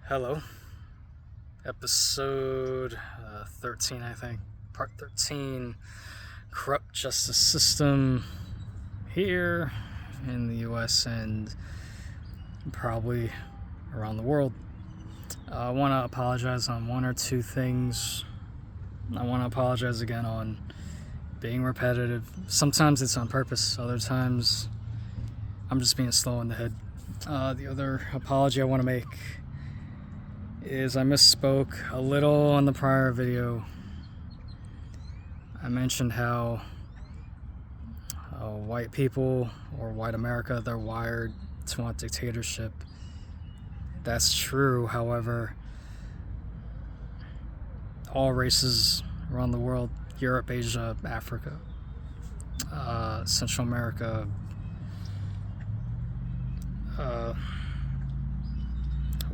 Hello, episode 13, I think, part 13, corrupt justice system here in the US and probably around the world. I want to apologize on one or two things. I want to apologize again on being repetitive. Sometimes it's on purpose, other times I'm just being slow in the head. The other apology I want to make is I misspoke a little on the prior video. I mentioned how white people, or white America, they're wired to want dictatorship. That's true. However, all races around the world, Europe, Asia, Africa, Central America,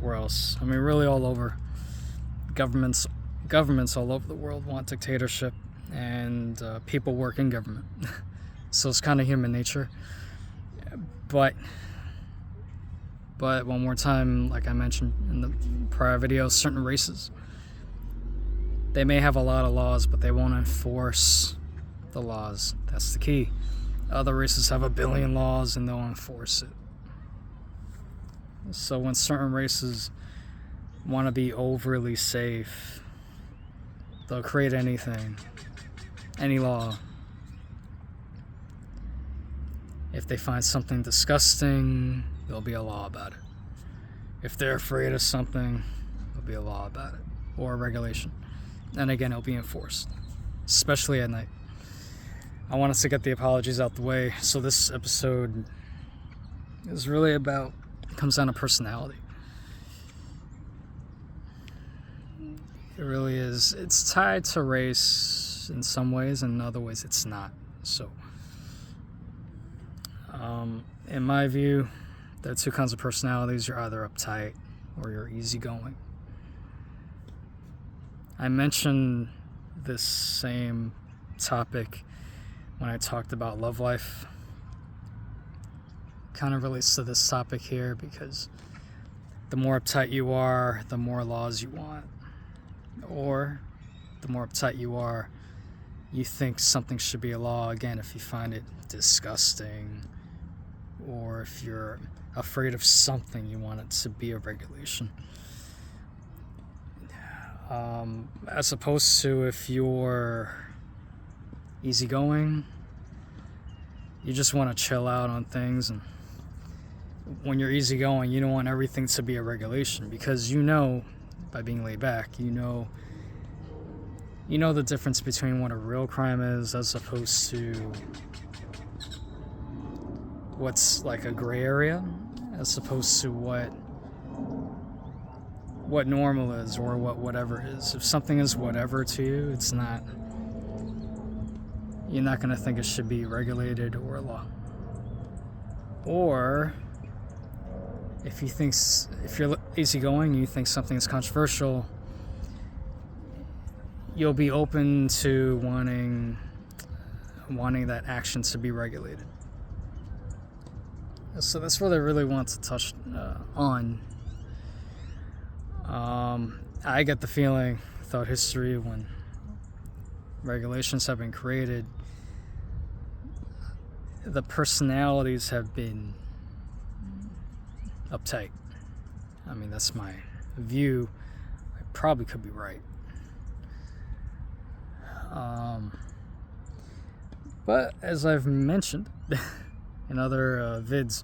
where else? I mean, really all over. Governments all over the world want dictatorship, and people work in government. So it's kind of human nature. But one more time, like I mentioned in the prior video, certain races, they may have a lot of laws, but they won't enforce the laws. That's the key. Other races have a billion laws and they'll enforce it. So when certain races want to be overly safe, they'll create anything, any law. If they find something disgusting, there'll be a law about it. If they're afraid of something, there'll be a law about it, or a regulation. And again, it'll be enforced, especially at night. I want us to get the apologies out the way. So this episode is really about, comes down to personality. It really is. It's tied to race in some ways, and in other ways it's not. So in my view, there are two kinds of personalities. You're either uptight or you're easygoing. I mentioned this same topic when I talked about love life. Kind of relates to this topic here, because the more uptight you are, the more laws you want. Or the more uptight you are, you think something should be a law. Again, if you find it disgusting, or if you're afraid of something, you want it to be a regulation. As opposed to if you're easygoing, you just want to chill out on things. And when you're easygoing, you don't want everything to be a regulation, because you know, by being laid back, you know the difference between what a real crime is as opposed to what's like a gray area, as opposed to what normal is, or what whatever is. If something is whatever to you, it's not, you're not going to think it should be regulated or law. Or if you're easygoing, you think something is controversial, you'll be open to wanting that action to be regulated. So that's what I really want to touch on. I get the feeling throughout history, when regulations have been created, the personalities have been uptight. I mean, that's my view. I probably could be right. But as I've mentioned in other vids,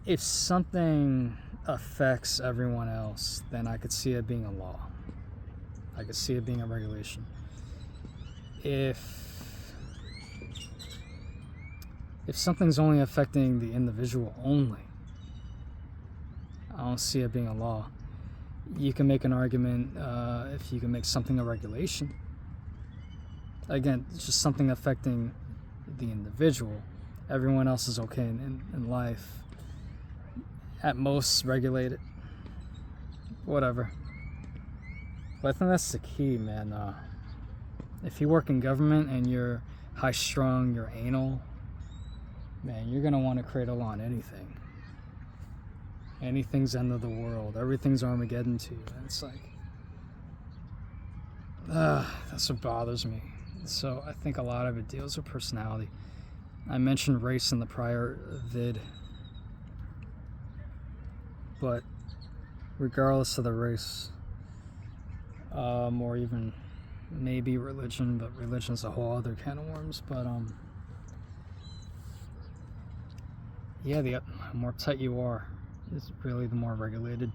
if something affects everyone else, then I could see it being a law. I could see it being a regulation. If something's only affecting the individual only, I don't see it being a law. You can make an argument if you can make something a regulation. Again, it's just something affecting the individual. Everyone else is okay in life. At most, regulate it. Whatever. But I think that's the key, man. If you work in government and you're high strung, you're anal, man, you're gonna want to cradle on anything. Anything's end of the world. Everything's Armageddon to you. And it's like, that's what bothers me. So I think a lot of it deals with personality. I mentioned race in the prior vid, but regardless of the race, or even maybe religion, but religion's a whole other can of worms. But yeah, the more uptight you are, is really the more regulated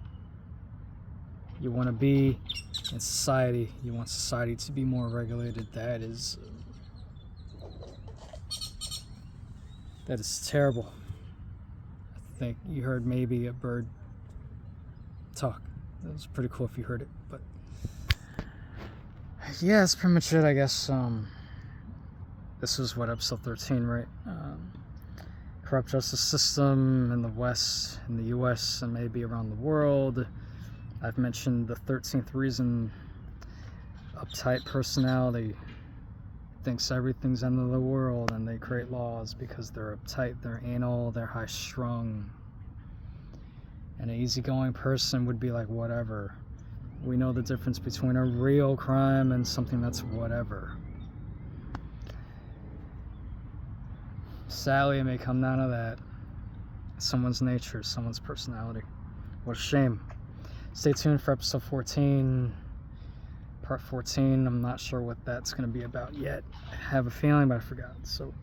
you want to be in society. You want society to be more regulated. That is terrible. I think you heard maybe a bird talk. That was pretty cool if you heard it. But yeah, that's pretty much it, I guess. This was what, episode 13, right? Corrupt justice system in the West, in the US, and maybe around the world. I've mentioned the 13th reason. Uptight personality thinks everything's end of the world, and they create laws because they're uptight, they're anal, they're high strung. And an easygoing person would be like, whatever. We know the difference between a real crime and something that's whatever. Sadly, it may come down to that. Someone's nature, someone's personality. What a shame. Stay tuned for episode 14. Part 14. I'm not sure what that's going to be about yet. I have a feeling, but I forgot. So